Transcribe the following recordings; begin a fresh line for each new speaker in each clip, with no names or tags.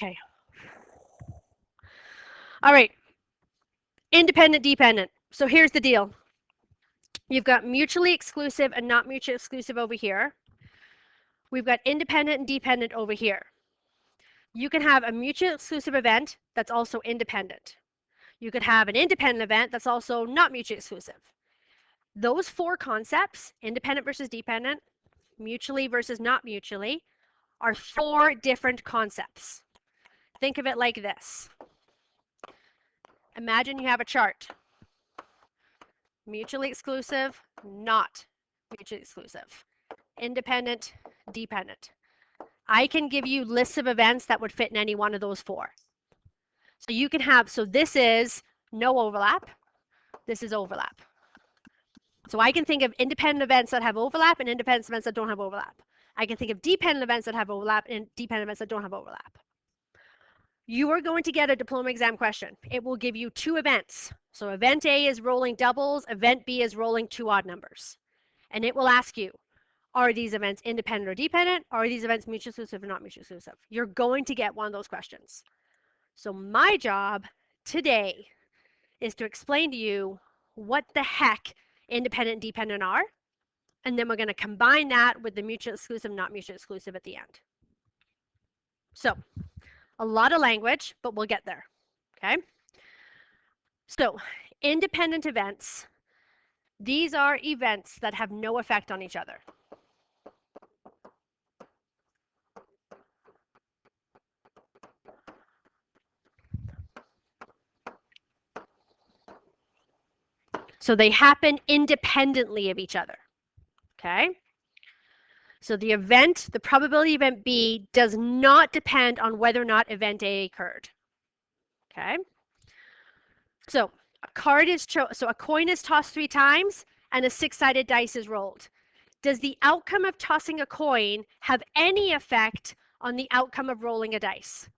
Okay. All right. Independent, dependent. So here's the deal. You've got mutually exclusive and not mutually exclusive over here. We've got independent and dependent over here. You can have a mutually exclusive event that's also independent. You could have an independent event that's also not mutually exclusive. Those four concepts, independent versus dependent, mutually versus not mutually, are four different concepts. Think of it like this. Imagine you have a chart. Mutually exclusive, not mutually exclusive. Independent, dependent. I can give you lists of events that would fit in any one of those four. So you can have, so this is no overlap. This is overlap. So I can think of independent events that have overlap and independent events that don't have overlap. I can think of dependent events that have overlap and dependent events that don't have overlap. You are going to get a diploma exam question. It will give you two events. So event A is rolling doubles, event B is rolling two odd numbers. And it will ask you, are these events independent or dependent? Are these events mutually exclusive or not mutually exclusive? You're going to get one of those questions. So my job today is to explain to you what the heck independent and dependent are, and then we're going to combine that with the mutually exclusive, not mutually exclusive at the end. So a lot of language, but we'll get there, okay? So independent events, these are events that have no effect on each other. So they happen independently of each other, okay? So the event, the probability event B does not depend on whether or not event A occurred, okay? So a card is so a coin is tossed 3 times and a 6-sided dice is rolled. Does the outcome of tossing a coin have any effect on the outcome of rolling a dice?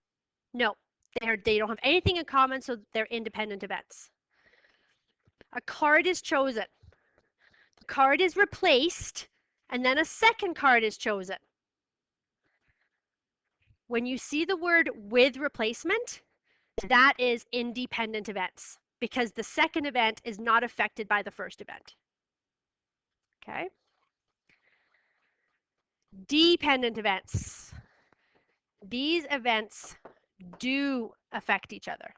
No, they don't have anything in common, so they're independent events. A card is chosen. The card is replaced, and then a second card is chosen. When you see the word with replacement, that is independent events because the second event is not affected by the first event. Okay? Dependent events. These events do affect each other.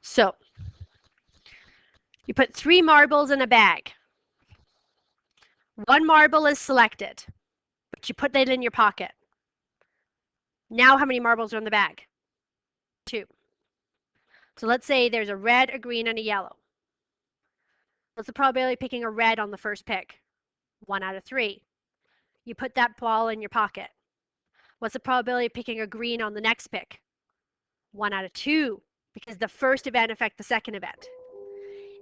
So, you put 3 marbles in a bag. 1 marble is selected, but you put that in your pocket. Now how many marbles are in the bag? 2. So let's say there's a red, a green, and a yellow. What's the probability of picking a red on the first pick? 1 out of 3. You put that ball in your pocket. What's the probability of picking a green on the next pick? 1 out of 2, because the first event affects the second event.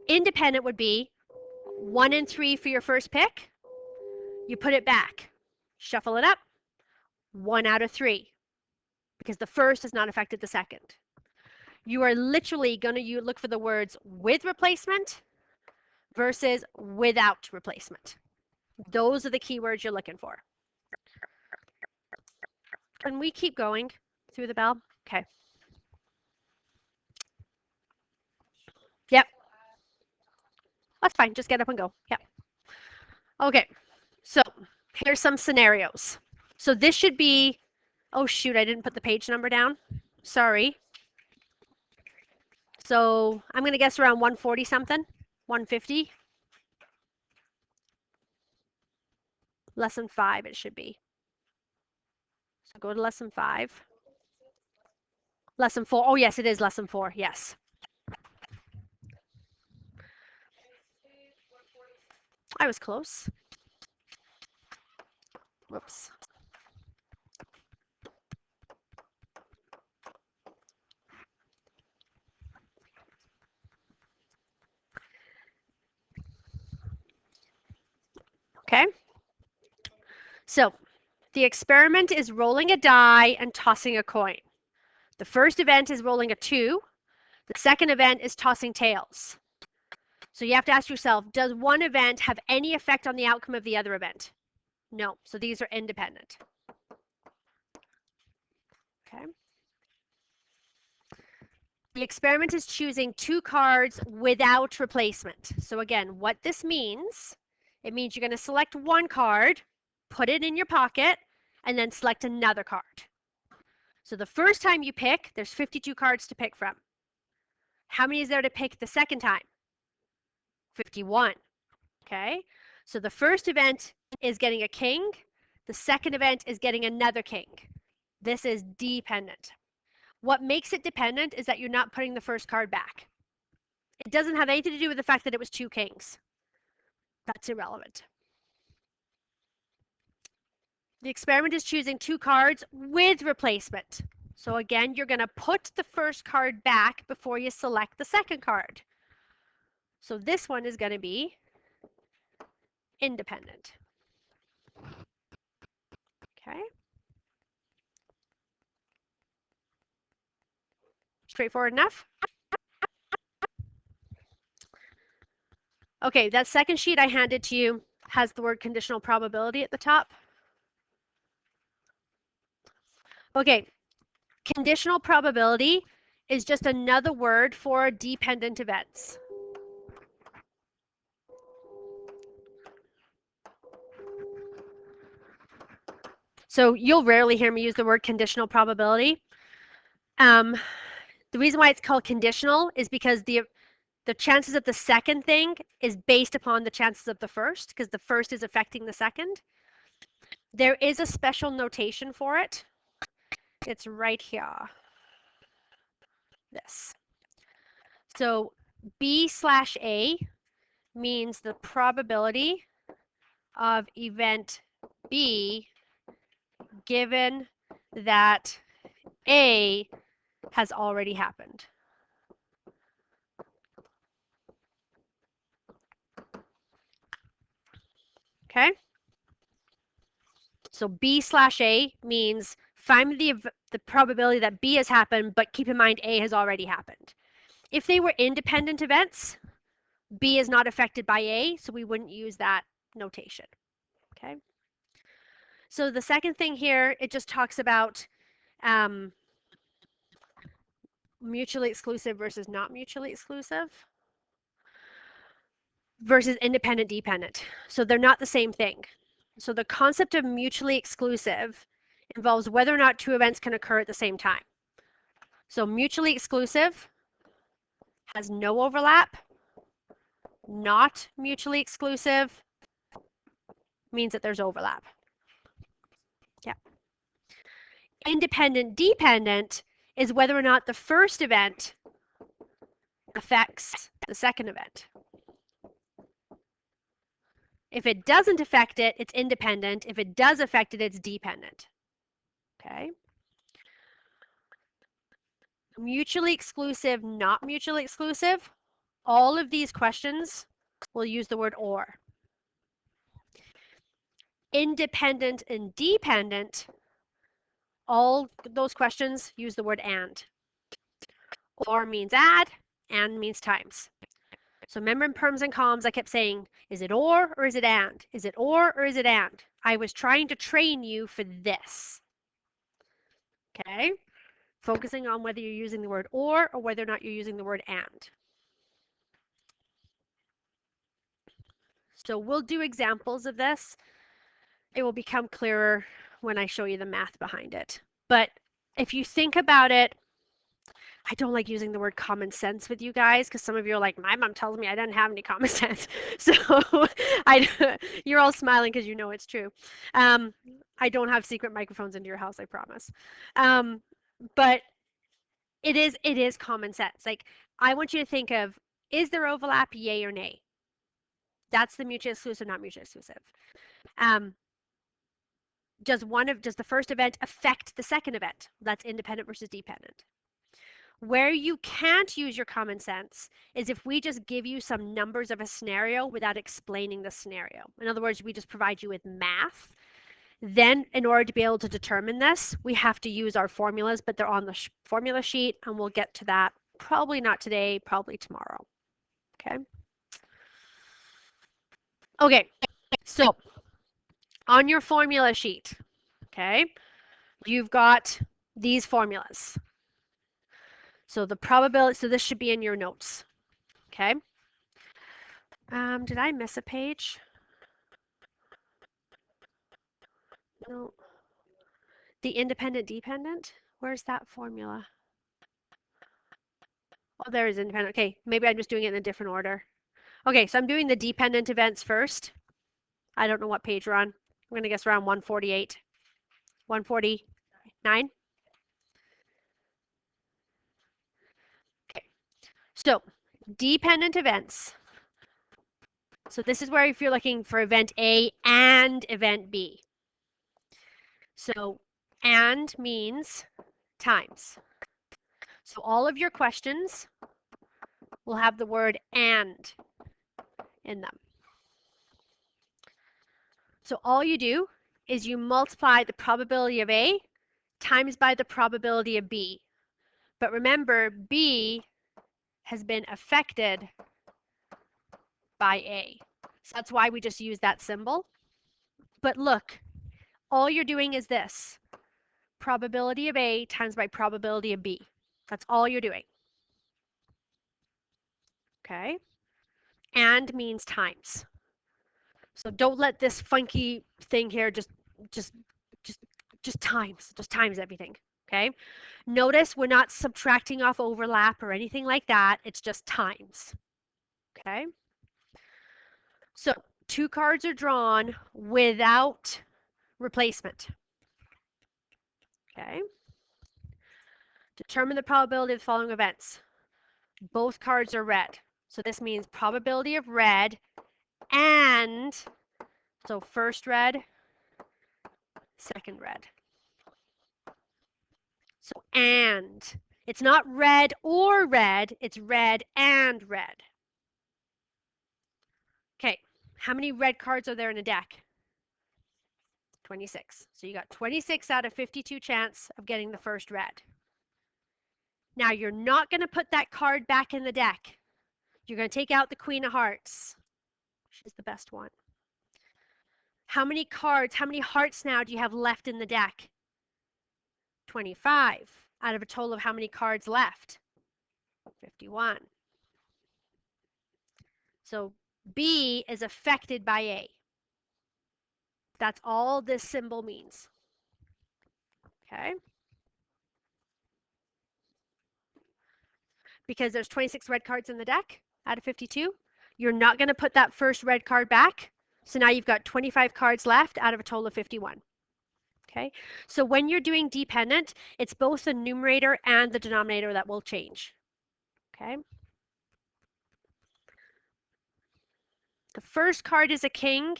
Independent would be 1 in 3 for your first pick. You put it back. Shuffle it up. 1 out of 3, because the first has not affected the second. You are literally going to look for the words with replacement versus without replacement. Those are the keywords you're looking for. Can we keep going through the bell? Okay. Yep. That's fine. Just get up and go. Yep. Okay. So here's some scenarios. So this should be, oh shoot, I didn't put the page number down. Sorry. So I'm going to guess around 140 something, 150. Lesson 5 it should be. So go to lesson 5. Lesson 4. Oh yes, it is lesson 4. Yes. I was close. Whoops. Okay. So the experiment is rolling a die and tossing a coin. The first event is rolling a 2. The second event is tossing tails. So you have to ask yourself, does one event have any effect on the outcome of the other event? No, so these are independent. Okay. The experiment is choosing 2 cards without replacement. So again, what this means, it means you're going to select 1 card, put it in your pocket, and then select another card. So the first time you pick, there's 52 cards to pick from. How many is there to pick the second time? 51. Okay, so the first event is getting a king. The second event is getting another king. This is dependent. What makes it dependent is that you're not putting the first card back. It doesn't have anything to do with the fact that it was 2 kings. That's irrelevant. The experiment is choosing 2 cards with replacement. So again, you're going to put the first card back before you select the second card. So this one is going to be independent. Okay. Straightforward enough? Okay, that second sheet I handed to you has the word conditional probability at the top. Okay, conditional probability is just another word for dependent events. So you'll rarely hear me use the word conditional probability. The reason why it's called conditional is because the chances of the second thing is based upon the chances of the first, because the first is affecting the second. There is a special notation for it. It's right here. This. So B/A means the probability of event B given that A has already happened. Okay? So B/A means find the probability that B has happened, but keep in mind A has already happened. If they were independent events, B is not affected by A, so we wouldn't use that notation. Okay? So the second thing here, it just talks about mutually exclusive versus not mutually exclusive versus independent dependent. So they're not the same thing. So the concept of mutually exclusive involves whether or not 2 events can occur at the same time. So mutually exclusive has no overlap. Not mutually exclusive means that there's overlap. Yeah. Independent dependent is whether or not the first event affects the second event. If it doesn't affect it, it's independent. If it does affect it, it's dependent. Okay? Mutually exclusive, not mutually exclusive. All of these questions will use the word or. Independent and dependent, all those questions use the word and. Or means add, and means times. So remember in perms and columns, I kept saying, is it or is it and? Is it or is it and? I was trying to train you for this. Okay? Focusing on whether you're using the word or whether or not you're using the word and. So we'll do examples of this. It will become clearer when I show you the math behind it. But if you think about it, I don't like using the word common sense with you guys because some of you are like, my mom tells me I didn't have any common sense. So you're all smiling because you know it's true. I don't have secret microphones into your house, I promise. But it is common sense. Like, I want you to think of, is there overlap, yay or nay? That's the mutually exclusive, not mutually exclusive. Does the first event affect the second event? That's independent versus dependent. Where you can't use your common sense is if we just give you some numbers of a scenario without explaining the scenario. In other words, we just provide you with math. Then in order to be able to determine this, we have to use our formulas, but they're on the formula sheet, and we'll get to that probably not today, probably tomorrow. Okay. Okay, so on your formula sheet, okay, you've got these formulas. So the probability, so this should be in your notes, okay? Did I miss a page? No. The independent dependent, where's that formula? Oh, there is independent. Okay, maybe I'm just doing it in a different order. Okay, so I'm doing the dependent events first. I don't know what page we're on. I'm going to guess around 148, 149. Okay, so dependent events. So this is where if you're looking for event A and event B. So and means times. So all of your questions will have the word and in them. So all you do is you multiply the probability of A times by the probability of B. But remember, B has been affected by A. So that's why we just use that symbol. But look, all you're doing is this. Probability of A times by probability of B. That's all you're doing. Okay? And means times. So don't let this funky thing here just times everything. Okay? Notice we're not subtracting off overlap or anything like that. It's just times. Okay? So 2 cards are drawn without replacement. Okay? Determine the probability of the following events. Both cards are red. So this means probability of red and, so first red, second red. So and. It's not red or red, it's red and red. Okay, how many red cards are there in a deck? 26. So you got 26 out of 52 chance of getting the first red. Now you're not going to put that card back in the deck. You're going to take out the Queen of Hearts. She's the best one. How many cards, how many hearts now do you have left in the deck? 25 out of a total of how many cards left? 51. So B is affected by A. That's all this symbol means. Okay? Because there's 26 red cards in the deck out of 52. You're not going to put that first red card back. So now you've got 25 cards left out of a total of 51. Okay? So when you're doing dependent, it's both the numerator and the denominator that will change. Okay? The first card is a king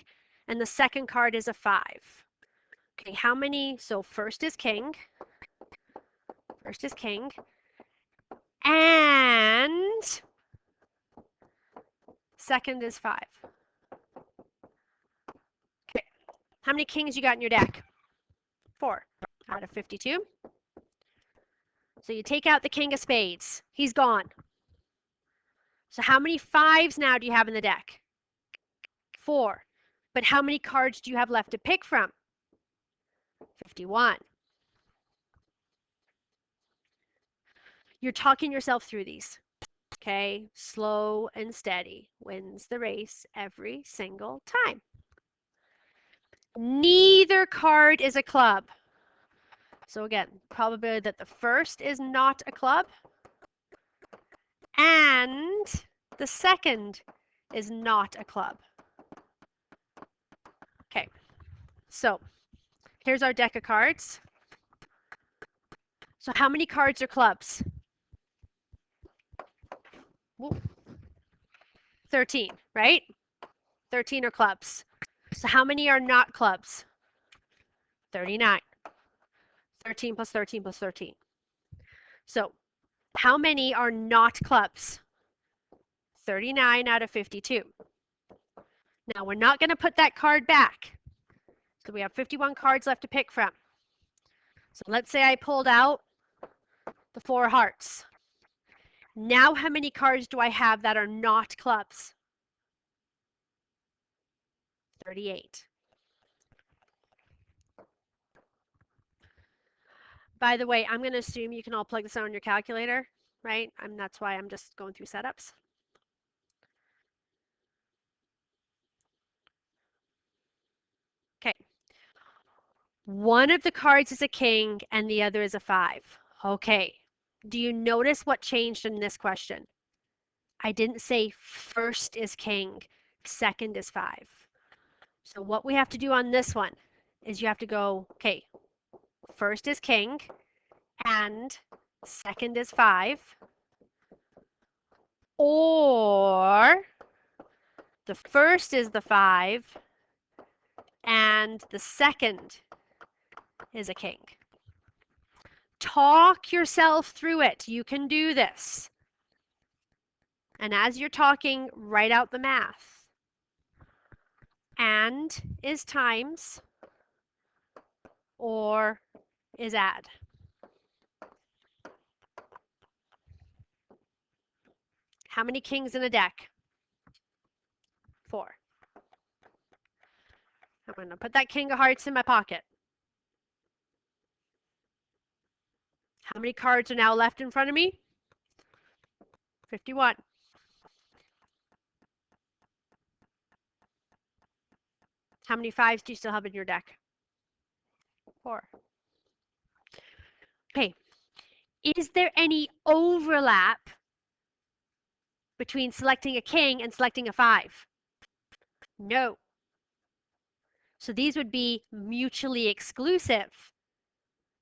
and the second card is a 5. Okay, how many? So first is king. First is king. And second is 5. Okay, how many kings you got in your deck? 4 out of 52. So you take out the king of spades. He's gone. So how many 5s now do you have in the deck? 4. But how many cards do you have left to pick from? 51. You're talking yourself through these. Okay, slow and steady wins the race every single time. Neither card is a club. So again, probability that the first is not a club and the second is not a club. Okay, so here's our deck of cards. So how many cards are clubs? 13, right? 13 are clubs. So how many are not clubs? 39. 13 plus 13 plus 13. So how many are not clubs? 39 out of 52. Now we're not going to put that card back. So we have 51 cards left to pick from. So let's say I pulled out the 4 hearts. Now how many cards do I have that are not clubs? 38. By the way, I'm going to assume you can all plug this in on your calculator, right? That's why I'm just going through setups. Okay. One of the cards is a king and the other is a 5. Okay. Do you notice what changed in this question? I didn't say first is king, second is 5. So what we have to do on this one is you have to go, okay, first is king and second is 5. Or the first is the 5 and the second is a king. Talk yourself through it. You can do this. And as you're talking, write out the math. And is times or is add. How many kings in a deck? 4. I'm going to put that king of hearts in my pocket. How many cards are now left in front of me? 51. How many 5s do you still have in your deck? 4. Okay. Is there any overlap between selecting a king and selecting a 5? No. So these would be mutually exclusive,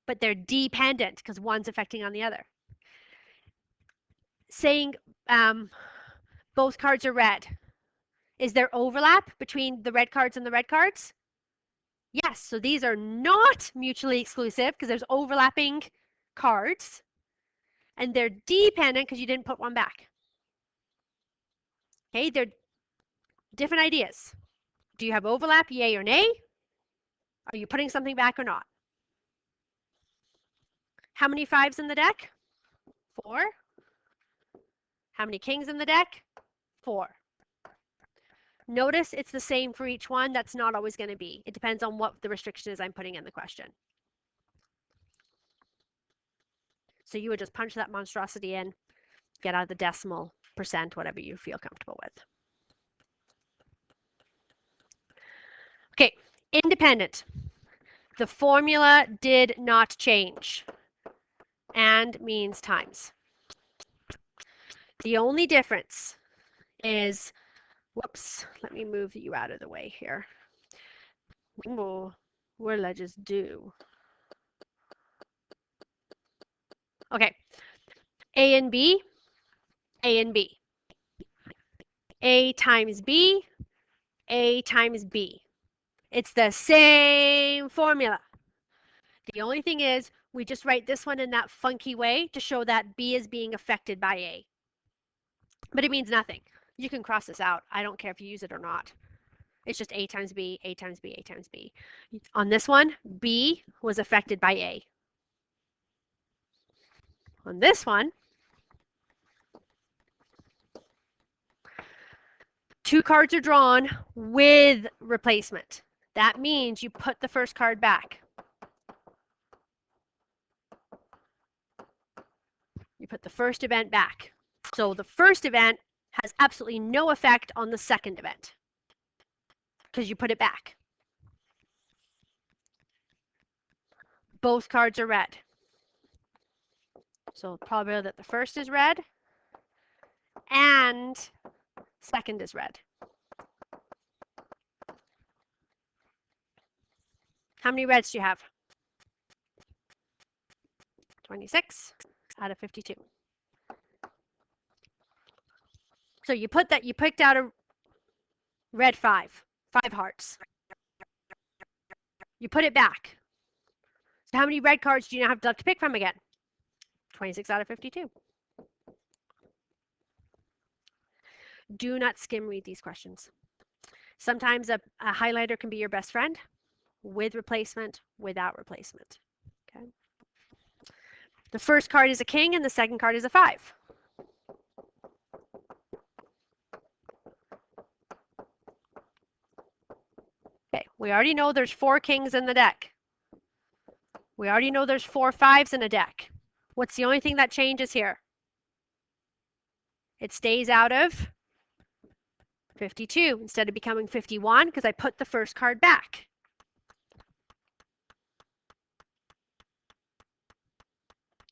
but they're dependent because one's affecting on the other. Saying both cards are red. Is there overlap between the red cards and the red cards? Yes, so these are not mutually exclusive because there's overlapping cards, and they're dependent because you didn't put one back. Okay, they're different ideas. Do you have overlap, yay or nay? Are you putting something back or not? How many 5s in the deck? 4. How many kings in the deck? 4. Notice it's the same for each one. That's not always going to be. It depends on what the restriction is I'm putting in the question. So you would just punch that monstrosity in, get out the decimal percent, whatever you feel comfortable with. Okay, independent. The formula did not change. And means times. The only difference is, whoops, let me move you out of the way here. What will I just do? Okay, A and B, A and B. A times B, A times B. It's the same formula. The only thing is we just write this one in that funky way to show that B is being affected by A. But it means nothing. You can cross this out. I don't care if you use it or not. It's just A times B, A times B, A times B. On this one, B was affected by A. On this one, 2 cards are drawn with replacement. That means you put the first card back. You put the first event back. So the first event has absolutely no effect on the second event because you put it back. Both cards are red. So probability that the first is red and second is red. How many reds do you have? 26 out of 52. So you picked out a red 5 hearts. You put it back. So how many red cards do you now have to pick from again? 26 out of 52. Do not skim read these questions. Sometimes a highlighter can be your best friend, with replacement, without replacement. Okay. The first card is a king and the second card is a 5. Okay, we already know there's 4 kings in the deck. We already know there's 4 5s in a deck. What's the only thing that changes here? It stays out of 52 instead of becoming 51 because I put the first card back.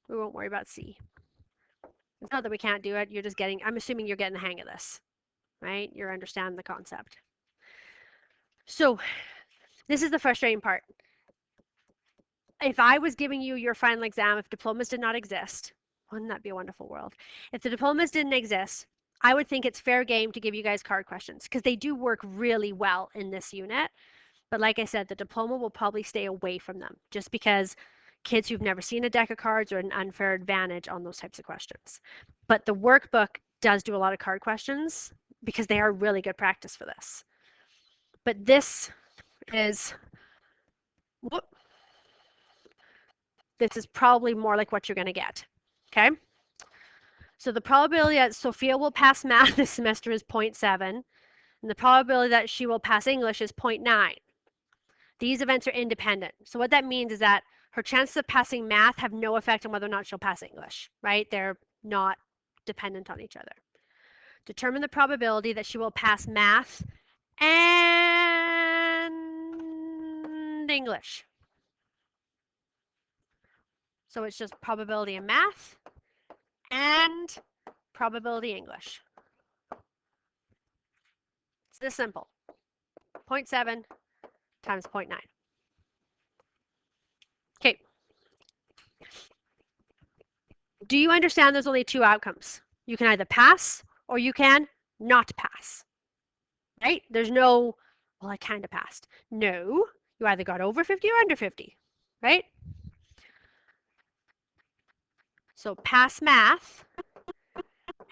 We won't worry about C. It's not that we can't do it. You're just getting, I'm assuming you're getting the hang of this, right? You're understanding the concept. So this is the frustrating part. If I was giving you your final exam, if diplomas did not exist, wouldn't that be a wonderful world? If the diplomas didn't exist, I would think it's fair game to give you guys card questions because they do work really well in this unit. But like I said, the diploma will probably stay away from them just because kids who've never seen a deck of cards are an unfair advantage on those types of questions. But the workbook does do a lot of card questions because they are really good practice for this. But this is, whoop, this is probably more like what you're going to get. Okay. So the probability that Sophia will pass math this semester is 0.7, and the probability that she will pass English is 0.9. These events are independent. So what that means is that her chances of passing math have no effect on whether or not she'll pass English, right? They're not dependent on each other. Determine the probability that she will pass math and English. So it's just probability in math and probability English. It's this simple. 0.7 times 0.9. Okay. Do you understand there's only 2 outcomes? You can either pass or you can not pass. Right? There's no, well, I kind of passed. No, you either got over 50 or under 50, right? So pass math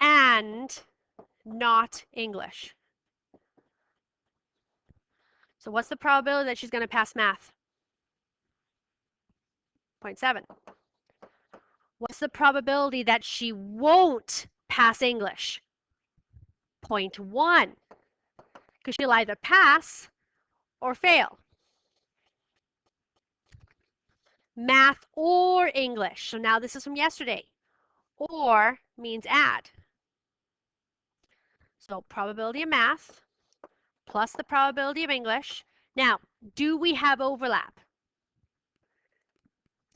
and not English. So what's the probability that she's going to pass math? 0.7. What's the probability that she won't pass English? 0.1. Because she'll either pass or fail. Math or English. So now this is from yesterday. Or means add. So probability of math plus the probability of English. Now, do we have overlap?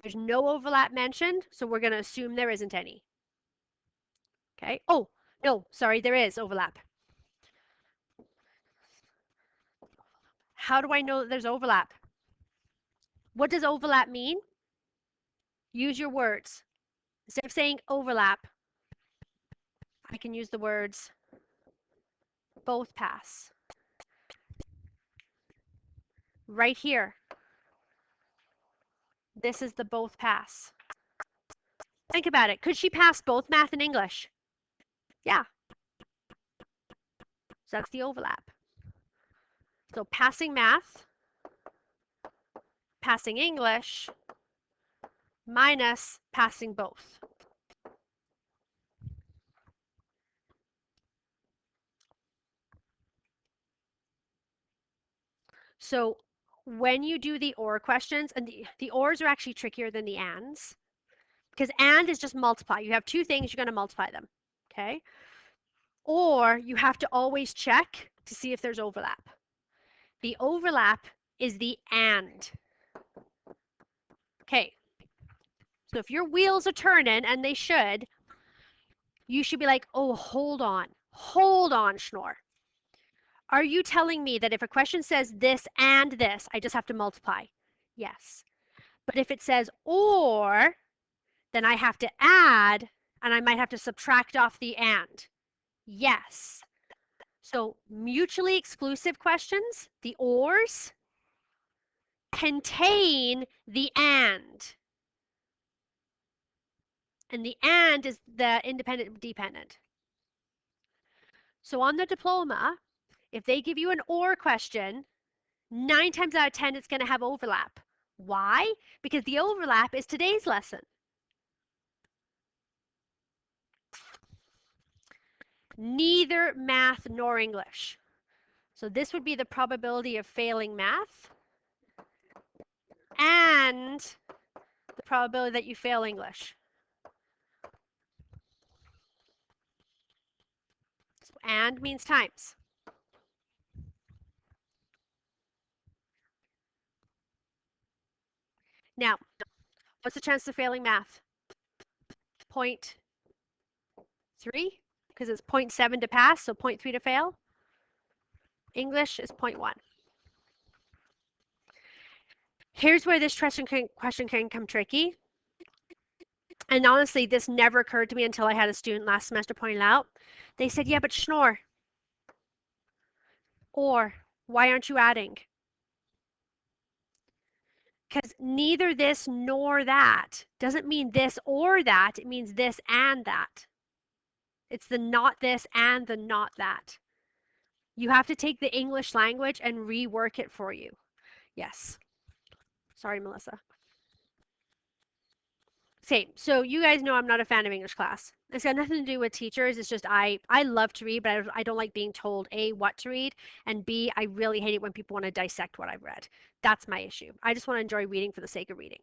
There's no overlap mentioned, so we're going to assume there isn't any. Okay. Oh, no, sorry, there is overlap. How do I know that there's overlap? What does overlap mean? Use your words. Instead of saying overlap, I can use the words both pass. Right here. This is the both pass. Think about it. Could she pass both math and English? Yeah. So that's the overlap. So passing math, passing English, minus passing both. So when you do the OR questions, and the ORs are actually trickier than the ANDs, because AND is just multiply. You have 2 things, you're going to multiply them, okay? Or you have to always check to see if there's overlap. The overlap is the AND. Okay, so if your wheels are turning, and they should, you should be like, oh, hold on, Schnorr. Are you telling me that if a question says this and this, I just have to multiply? Yes. But if it says or, then I have to add, and I might have to subtract off the and. Yes. So mutually exclusive questions, the ors, contain the and. And the and is the independent dependent. So on the diploma, if they give you an or question, 9 times out of 10, it's going to have overlap. Why? Because the overlap is today's lesson. Neither math nor English. So this would be the probability of failing math and probability that you fail English? So and means times. Now, what's the chance of failing math? 0.3, because it's 0.7 to pass, so 0.3 to fail. English is 0.1. Here's where this question can come tricky. And honestly, this never occurred to me until I had a student last semester point it out. They said, yeah, but Schnorr. Or, why aren't you adding? Because neither this nor that doesn't mean this or that. It means this and that. It's the not this and the not that. You have to take the English language and rework it for you. Yes. Sorry, Melissa. Same. So you guys know I'm not a fan of English class. It's got nothing to do with teachers. It's just I love to read, but I don't like being told A, what to read, and B, I really hate it when people want to dissect what I've read. That's my issue. I just want to enjoy reading for the sake of reading.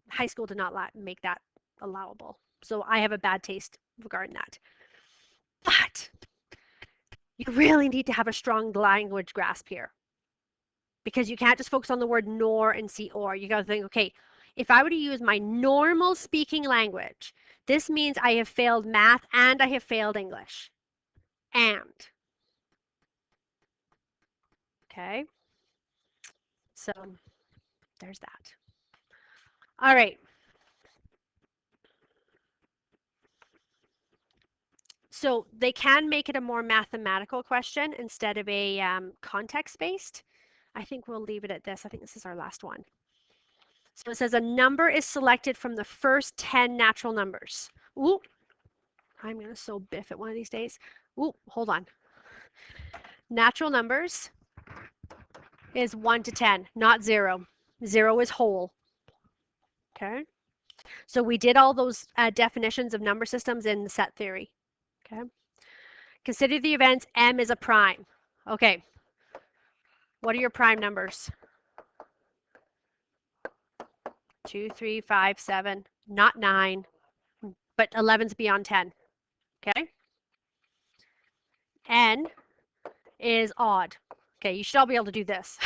High school did not make that allowable. So I have a bad taste regarding that. But you really need to have a strong language grasp here, because you can't just focus on the word nor and see or. You got to think, okay, if I were to use my normal speaking language, this means I have failed math and I have failed English. And. Okay. So there's that. All right. So they can make it a more mathematical question instead of a context-based. I think we'll leave it at this. I think this is our last one. So it says a number is selected from the first 10 natural numbers. Ooh, I'm going to so biff it one of these days. Ooh, hold on. Natural numbers is 1 to 10, not 0. 0 is whole. Okay. So we did all those definitions of number systems in the set theory. Okay. Consider the events M is a prime. Okay. What are your prime numbers? 2, 3, 5, 7, not 9, but 11's beyond 10. Okay. N is odd. Okay, you should all be able to do this.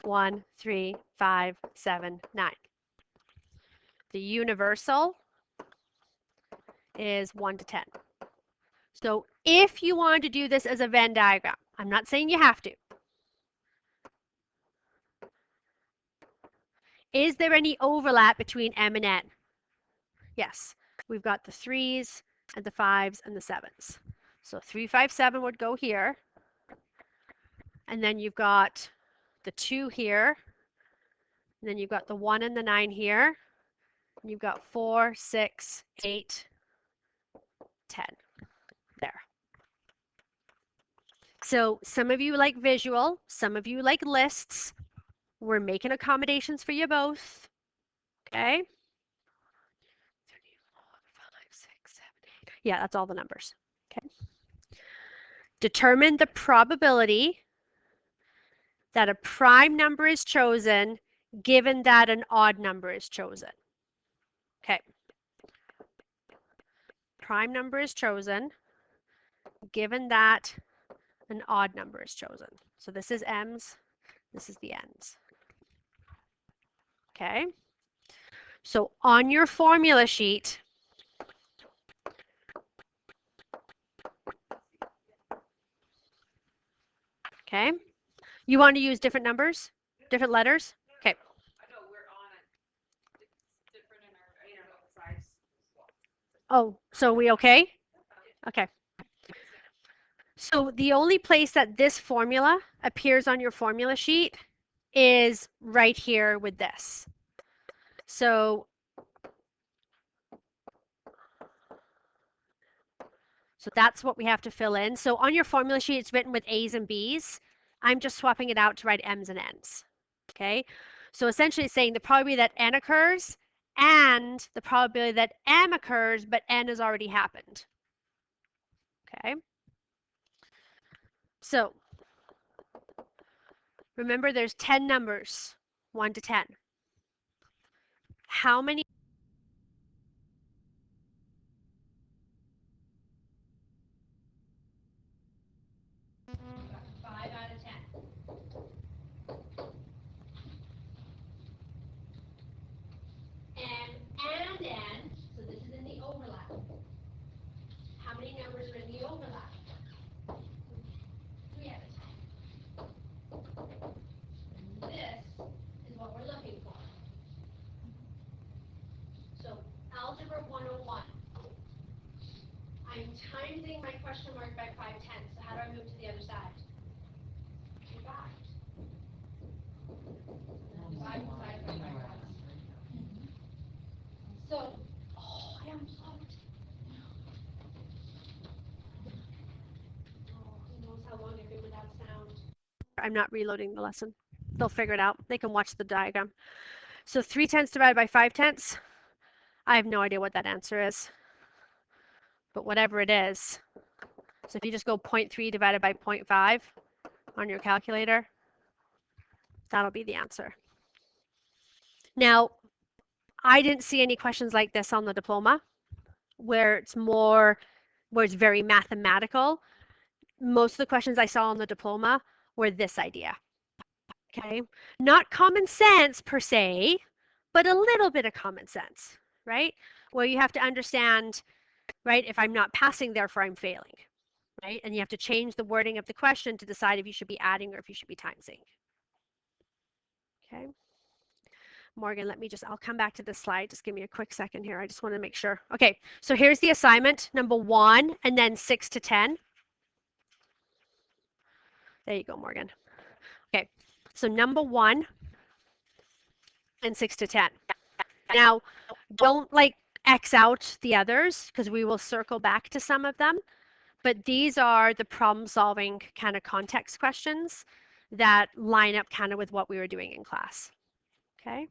1, 3, 5, 7, 9. The universal is 1 to 10. So if you want to do this as a Venn diagram, I'm not saying you have to. Is there any overlap between M and N? Yes, we've got the 3s and the 5s and the 7s. So 3, 5, 7 would go here. And then you've got the 2 here. And then you've got the 1 and the 9 here. And you've got 4, 6, 8, 10. There. So some of you like visual, some of you like lists. We're making accommodations for you both. Okay? 3, 4, 5, 6, 7, 8. Yeah, that's all the numbers. Okay. Determine the probability that a prime number is chosen given that an odd number is chosen. Okay. Prime number is chosen given that an odd number is chosen. So this is M's, this is the N's. Okay. So on your formula sheet, okay, you want to use different numbers, different letters? Okay. Oh, so we okay? Okay. So the only place that this formula appears on your formula sheet is right here with this. So that's what we have to fill in. So on your formula sheet, it's written with A's and B's. I'm just swapping it out to write M's and N's. Okay. So essentially it's saying the probability that N occurs and the probability that M occurs, but N has already happened. Okay. So remember there's 10 numbers, 1 to 10. how many Five out of 10. And, so this is in the overlap. How many numbers are in the overlap? 3 out of 10. This is what we're looking for. So, Algebra 101. I'm timesing my question mark by 5/10. So how do I move to the other side? 5. So, oh, I am plugged. Oh, who knows how long I've been without sound. I'm not reloading the lesson. They'll figure it out. They can watch the diagram. So 3/10 divided by 5/10. I have no idea what that answer is. But whatever it is. So if you just go 0.3 divided by 0.5 on your calculator, that'll be the answer. Now, I didn't see any questions like this on the diploma where it's very mathematical. Most of the questions I saw on the diploma were this idea. Okay, not common sense per se, but a little bit of common sense, right? Where you have to understand, right, if I'm not passing, therefore I'm failing, right? And you have to change the wording of the question to decide if you should be adding or if you should be timesing. Okay. Morgan, I'll come back to this slide. Just give me a quick second here. I just want to make sure. Okay, so here's the assignment, number 1, and then 6 to 10. There you go, Morgan. Okay, so number 1 and 6 to 10. Now, don't X out the others because we will circle back to some of them. But these are the problem-solving kind of context questions that line up kind of with what we were doing in class. Okay.